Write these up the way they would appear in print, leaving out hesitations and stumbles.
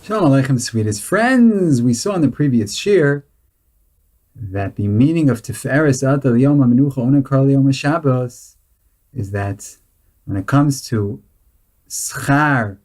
Shalom Aleichem, sweetest friends. We saw in the previous shir that the meaning of Tiferes Atal Yom HaMenucha Oneg Kol Yom HaShabbos is that when it comes to schar,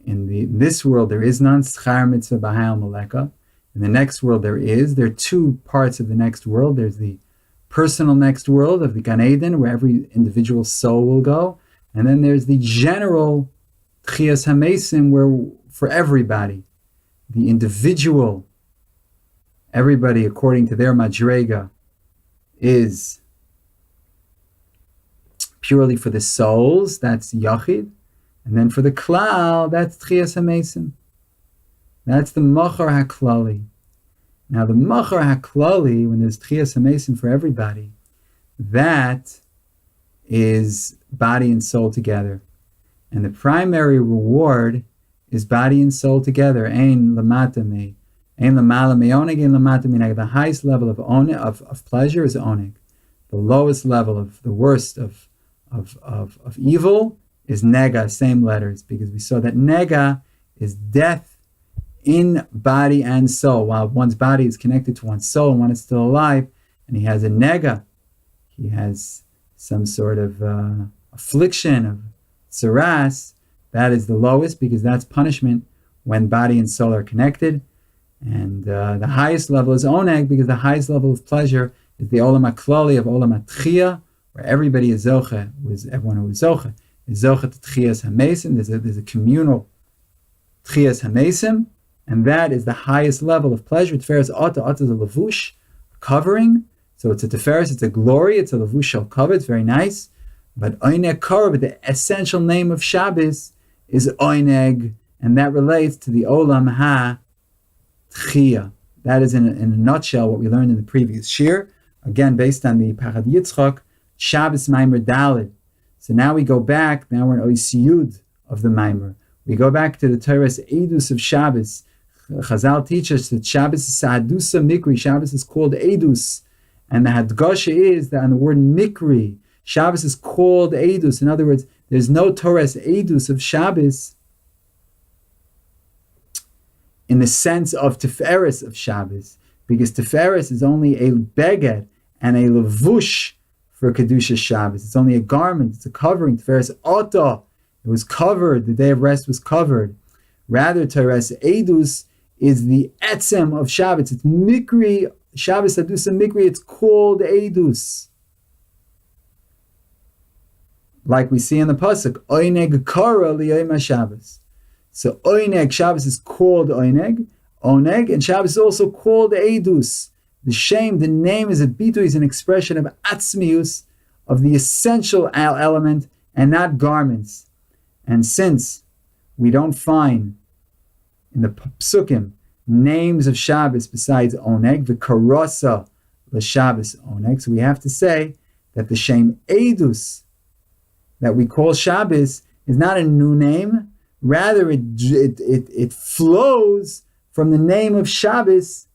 in this world there is none, schar mitzvah b'hayal maleka. In the next world there is. There are two parts of the next world. There's the personal next world of the Gan Eden, where every individual soul will go. And then there's the general Tchias HaMesim, where for everybody, the individual, everybody according to their madrega, is purely for the souls, that's Yachid, and then for the Klal, that's Tchias HaMesim. That's the Machar HaKlali. Now the Machar HaKlali, when there's Tchias HaMesim for everybody, that is body and soul together. And the primary reward is body and soul together. Ein lamata me, ein lamala me oneg, ein lamata me oneg. The highest level of oneg, of pleasure is oneg. The lowest level of the worst of evil is nega. Same letters, because we saw that nega is death in body and soul. While one's body is connected to one's soul and one is still alive, and he has a nega, he has some sort of affliction of tsaras. That is the lowest, because that's punishment when body and soul are connected. And the highest level is oneg, because the highest level of pleasure is the olam haklali of olam hatchia, where everybody is zoche, everyone who is zoche to tchias hamesim. There's a communal tchias hamesim, and that is the highest level of pleasure. Tiferes ata is a lavush, covering. So it's a tiferes, it's a glory, it's a lavush shel cover. It's very nice. But Oneg Kara, the essential name of Shabbos, is Oneg, and that relates to the Olam HaTchia. That is in a nutshell what we learned in the previous shir. Again, based on the Parad Yitzchak, Shabbos Maimer Daled. So now we go back, now we're in Oisiyud of the Maimer. We go back to the Torah's Eidus of Shabbos. Chazal teach us that Shabbos is Sahadusa Mikri. Shabbos is called Eidus. And the Hadgasha is that on the word Mikri, Shabbos is called Eidus. In other words, there's no Torah's Eidus of Shabbos in the sense of Tiferes of Shabbos, because Tiferes is only a beged and a levush for Kedusha Shabbos. It's only a garment, it's a covering. Tiferes Ota, it was covered, the day of rest was covered. Rather, Torah's Eidus is the etzem of Shabbos. It's Mikri, Shabbos Hadusa Mikri, it's called Eidus. Like we see in the pasuk, Oneg Kara Liyom HaShabbos. So Oneg, Shabbos is called Oneg, and Shabbos is also called Eidus. The name is a bitu, is an expression of atzmius, of the essential element, and not garments. And since we don't find in the psukim names of Shabbos besides Oneg, the karasa l'Shabbos Oneg, so we have to say that the shem Eidus that we call Shabbos is not a new name. Rather, it flows from the name of Shabbos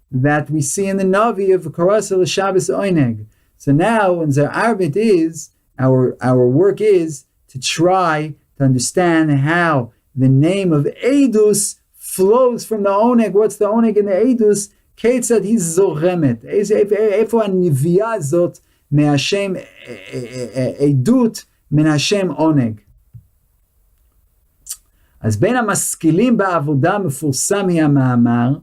that we see in the Navi of Karasa l'Shabbos Oneg. So now, in Zer Arbit is, our work is to try to understand how the name of Eidus flows from the Oneg. What's the Oneg in the Eidus? Ketzad he's Zoremet. Efo ha-niviyah zot me-Hashem Eidut Min Hashem Oneg. As ben hamaskilim ba'avodah mefusam hi ha'ma'amar,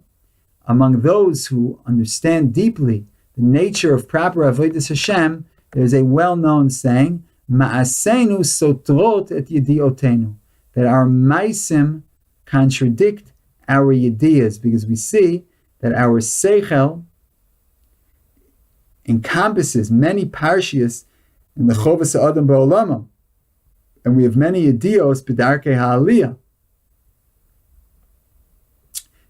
among those who understand deeply the nature of proper avodas Hashem, there is a well-known saying, Ma'aseinu sotrot et yediotenu, that our maisim contradict our yediyas, because we see that our seichel encompasses many parshias in the Chovas Adam Ba'olama, and we have many yedios b'darkei ha'aliyah,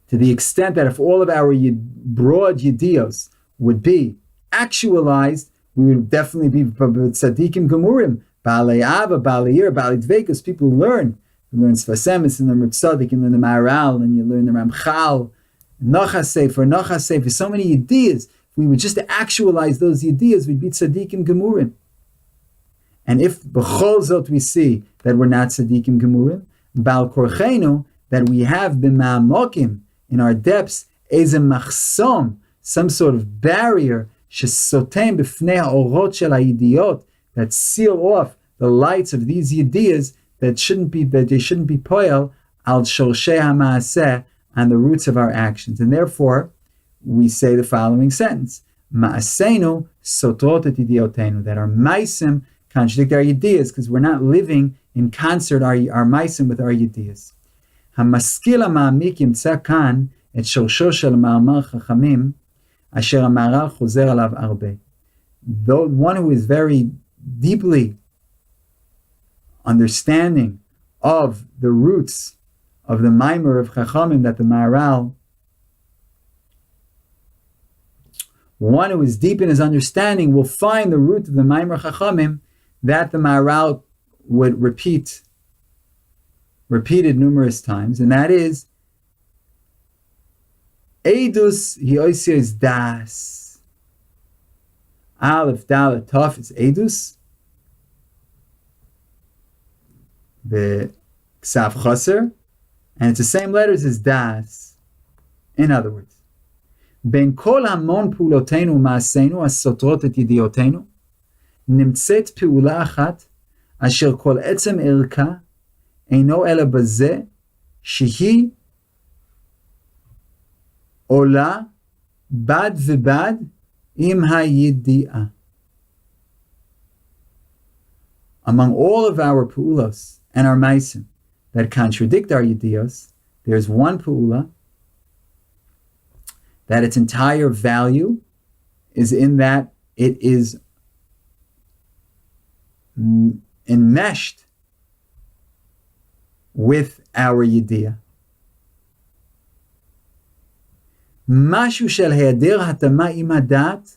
to the extent that if all of our broad yedios would be actualized, we would definitely be tzadikim gemurim, ba'alei ava, ba'alei yir, ba'alei dveikus, people who learn. You learn Sfasemis, and learn Ritzadik, and learn the Maharal, and you learn the Ramchal, Nachas Sefer, so many yediyas. If we would just actualize those yediyas, we'd be tzadikim gemurim. And if b'chol zot we see that we're not tzadikim gemurim, Bal Korchenu, that we have b'ma'amokim, in our depths, eze machsom, some sort of barrier, shesotem b'fnei ha'orot shel ha'yidiyot, that seal off the lights of these ideas that they shouldn't be poel al shorshei ha'maaseh, on the roots of our actions. And therefore, we say the following sentence: Ma'aseinu sotot et idiotenu, that our maisim contradict our ideas because we're not living in concert our maisim with our ideas. Hamaskil ha'ma'amik yimtza kan et shorsho shel ma'amar chachamim asher ha'maharal chozer alav arbe. Though one who is very deeply understanding of the roots of the Maimer of Chachamim that the Maharal, one who is deep in his understanding will find the root of the Maimer Chachamim that the Maharal would repeated numerous times, and that is Eidus Hioisios Das. Aleph Dalet Tov is Eidus. The Ksav Chaser, and it's the same letters as Das. In other words, Ben kol hamon pulotenu ma'aseinu asotot et yidiotenu nimtzet peula achat asher kol etzem erka eino ela bazeh shehi ola bad v'bad im hayidi'ah. Among all of our peulos and our maisim that contradict our yidiyos, there's one peula that its entire value is in that it is enmeshed with our yidiyah. Mashu shel he'ader hatama im hadat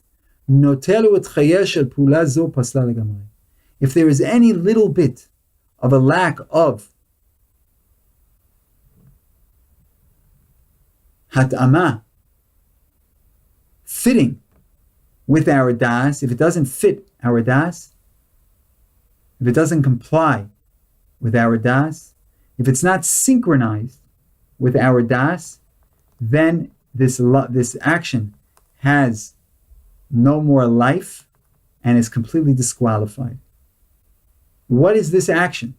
notelu et chayeh shel peula zo pasla legamrei. If there is any little bit of a lack of hat'ama, fitting with our das, if it doesn't fit our das, if it doesn't comply with our das, if it's not synchronized with our das, then this action has no more life and is completely disqualified. What is this action?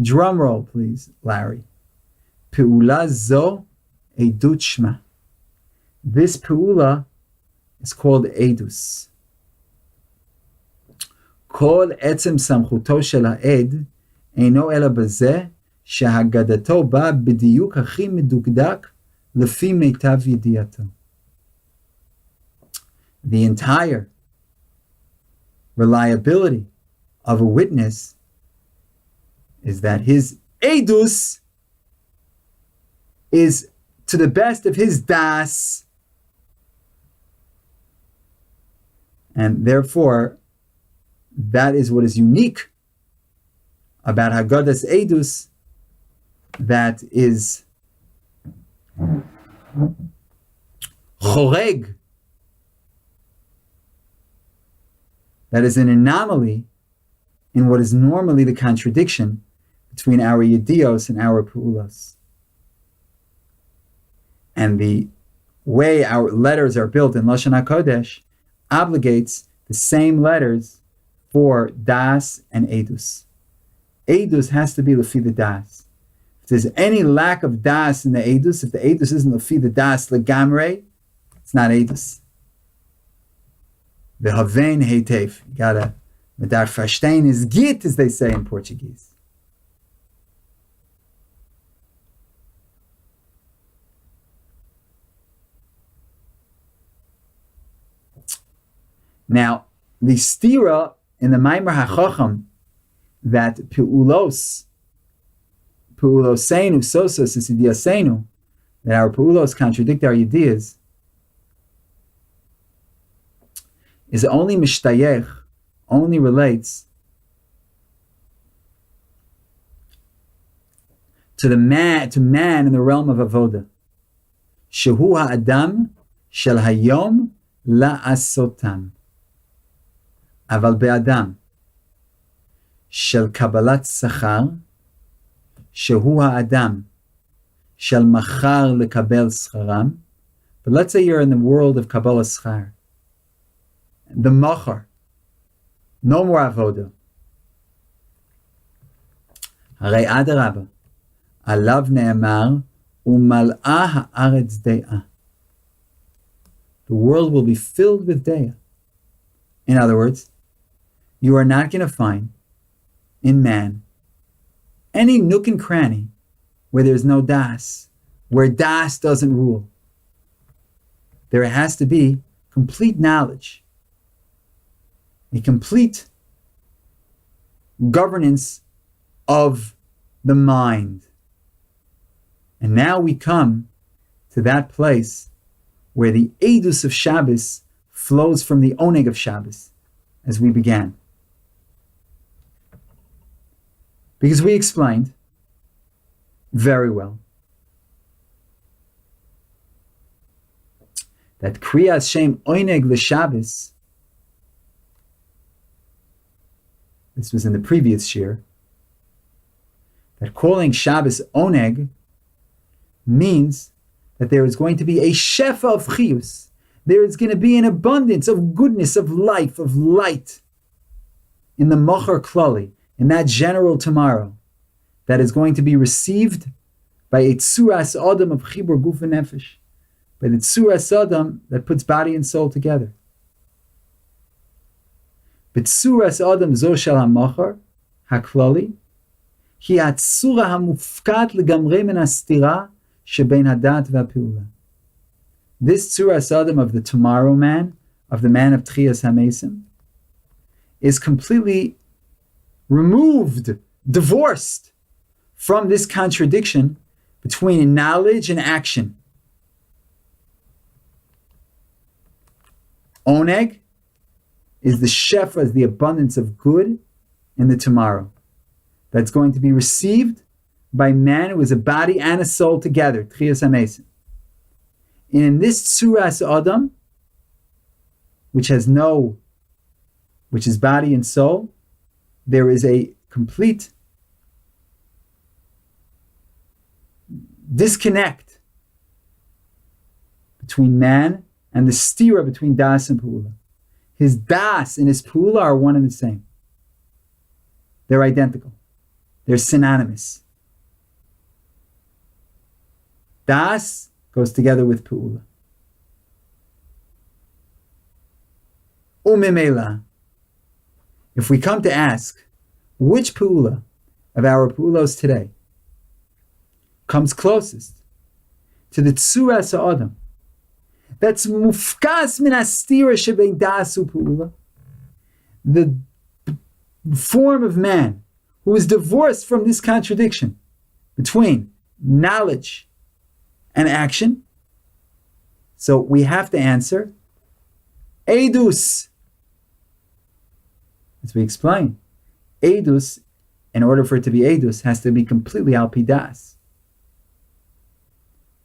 Drum roll, please, Larry. Pe'ula zo Eidut Shma. This peula is called Eidus. Kol etzem samchuto shel ha'ed eino ela bazeh shehagadato ba b'diyuk hachi medukdak lefi meitav yidiyato. The entire reliability of a witness is that his Eidus is to the best of his das, and therefore that is what is unique about Haggadas Eidus, that is choreg, that is an anomaly in what is normally the contradiction between our yedios and our peulos. And the way our letters are built in Lashon HaKodesh obligates the same letters for Das and Eidus. Eidus has to be lefi the Das. If there's any lack of Das in the Eidus, if the Eidus isn't lefi the Das legamrei, it's not Eidus. The Havein Heitev, you gotta, Medar Verstehen is Git, as they say in Portuguese. Now, the stira in the Maimer HaChacham that Peuloseinu sosos is idiyasenu, that our Peulos contradict our ideas, is only mishtayech, only relates to man in the realm of avoda. Shehu ha'adam shel hayom la'asotam. Aval be'adam shel kabbalat sachar, shehu ha'adam shel machar lekabel scharam. But let's say you're in the world of Kabbalah Schar. The machar. No more avoda. Harei adarabba. Alav ne'emar umal'a ha'aretz de'ah. The world will be filled with de'ah. In other words, you are not going to find in man any nook and cranny where there's no das, where das doesn't rule. There has to be complete knowledge, a complete governance of the mind. And now we come to that place where the Eidus of Shabbos flows from the Oneg of Shabbos, as we began. Because we explained very well that Kriyas Shem Oneg l'Shabbos, this was in the previous year, that calling Shabbos Oneg means that there is going to be a shefa of chiyus. There is going to be an abundance of goodness, of life, of light in the Machar Klali, in that general tomorrow, that is going to be received by a tzuras adam of chibur guf and nefesh, by the tzuras adam that puts body and soul together. But tzuras adam zo shel ha-machar ha-klali hi ha-tzura ha-mufkat legamrei min ha-stira shebein hadat va-peula. This tzuras adam of the tomorrow man, of the man of Tchias HaMesim, is completely removed, divorced from this contradiction between knowledge and action. Oneg is the shefa, is the abundance of good in the tomorrow that's going to be received by man who is a body and a soul together, Tchias HaMesim. And in this tzuras adam, which is body and soul, there is a complete disconnect between man and the stira between das and pu'ula. His das and his pu'ula are one and the same. They're identical. They're synonymous. Das goes together with pu'ula. Umimela. If we come to ask which pu'ula of our pu'ulos today comes closest to the tzuras ha'adam, that's mufkas min hastira shebein das u'pu'ula, the form of man who is divorced from this contradiction between knowledge and action, so we have to answer Eidus. As we explain, Eidus, in order for it to be Eidus, has to be completely al pi das.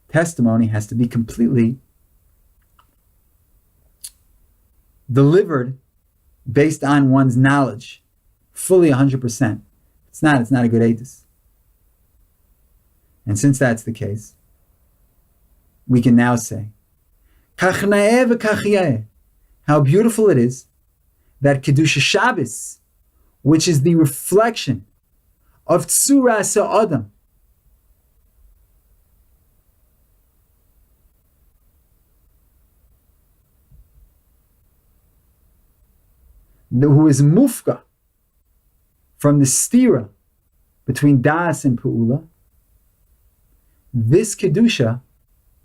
Testimony has to be completely delivered based on one's knowledge, fully 100%. It's not a good Eidus. And since that's the case, we can now say, how beautiful it is that Kedusha Shabbos, which is the reflection of Tzuras Ha'adam, who is mufka from the stira between das and pu'ula, this Kedusha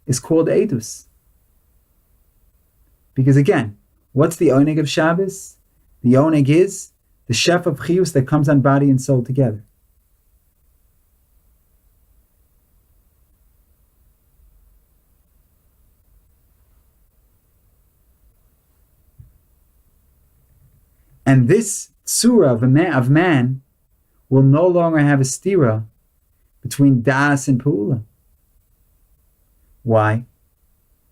is called Eidus. Because again, what's the Oneg of Shabbos? The Oneg is the chef of chiyus that comes on body and soul together. And this tzura of man will no longer have a stira between das and pu'ula. Why?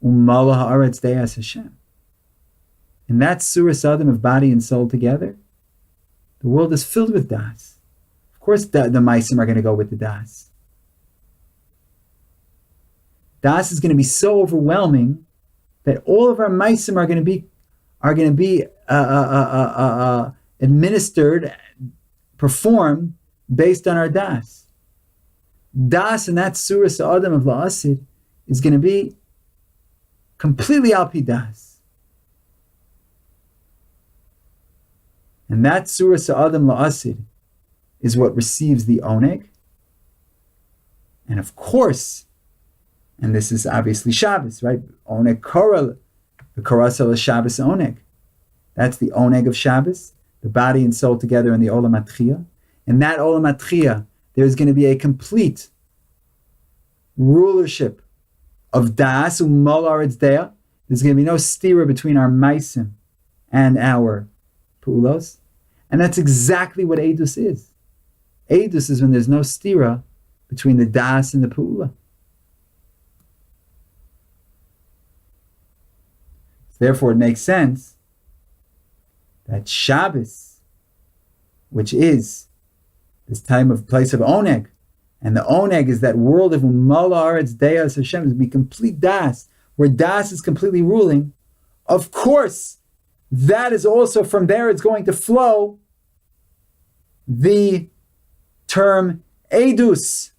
Umala ha'aretz de'as Hashem. And that tzuras adam of body and soul together, the world is filled with das. Of course the maisim are going to go with the das. Das is going to be so overwhelming that all of our maisim are going to be administered, performed based on our das. Das in that surah Sa'adam of La'asid is going to be completely al pi das. And that surah Sa'adam La'asid is what receives the Oneg. And of course, and this is obviously Shabbos, right? Oneg Kora, the Karasal Shabbos Oneg. That's the Oneg of Shabbos, the body and soul together in the Olam Atchiyah. In that Olam Atchiyah, there's going to be a complete rulership of Das U'Mal Aretz Deah. There's going to be no stira between our Maisim and our Pu'ulos. And that's exactly what Eidus is. Eidus is when there's no stira between the Das and the Pu'ula. Therefore, it makes sense that Shabbos, which is this place of Oneg, and the Oneg is that world of U'Mal Aretz Deah Hashem, is be complete Das, where Das is completely ruling. Of course, that is also from there it's going to flow the term Eidus.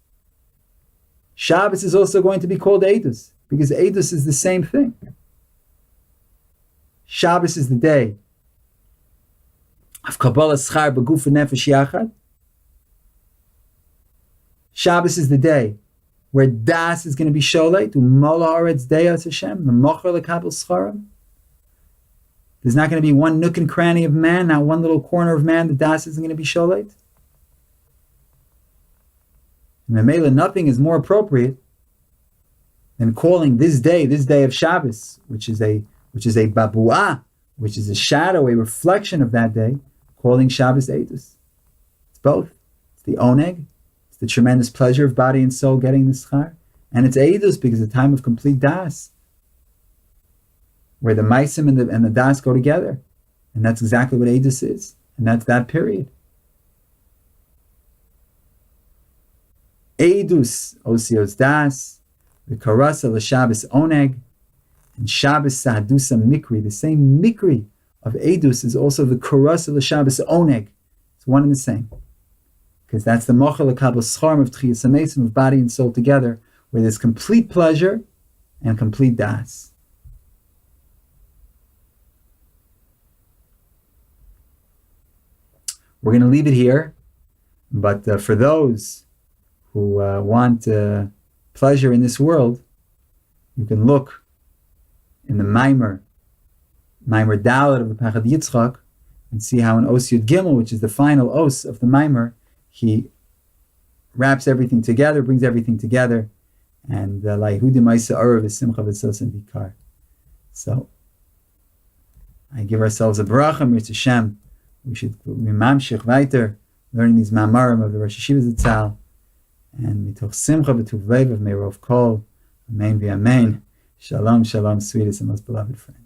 Shabbos is also going to be called Eidus, because Eidus is the same thing. Shabbos is the day of Kabbalah Schar B'Guf Nefesh Yachad. Shabbos is the day where Das is going to be Sholeit, U'Mal Aretz Deah Hashem, the Mocher L'Kabel Scharim. There's not going to be one nook and cranny of man, not one little corner of man, the Das isn't going to be Sholeit. And Memela, nothing is more appropriate than calling this day of Shabbos, which is a babu'ah, which is a shadow, a reflection of that day, calling Shabbos Eidus. It's both. It's the Oneg, it's the tremendous pleasure of body and soul getting the schar, and it's Eidus because it's a time of complete das, where the Maisim and the das go together. And that's exactly what Eidus is. And that's that period. Eidus, Osios Das, the Karasa L'Shabbos Oneg, and Shabbos Sahadusa Mikri. The same Mikri of Eidus is also the Karasa L'Shabbos Oneg. It's one and the same. Because that's the Mochel L'Kabel Scharm of Tchiyas HaMeisim, of body and soul together, where there's complete pleasure and complete das. We're going to leave it here, but for those who want pleasure in this world, you can look in the Maimer Dalet of the Pachad Yitzchak, and see how in Os Yud Gimel, which is the final Os of the Maimer, he wraps everything together, brings everything together, and La'Yehudi Ma'isa Arav is Simcha V'Sos and Vikar. So, I give ourselves a bracha, Mirz Hashem. We should be mamshich weiter, learning these mamarim of the Rosh Hashiva Zatzal, and mitoch simcha v'tuv lev of Meirov Kol, amen v'amen. Shalom, shalom, sweetest and most beloved friends.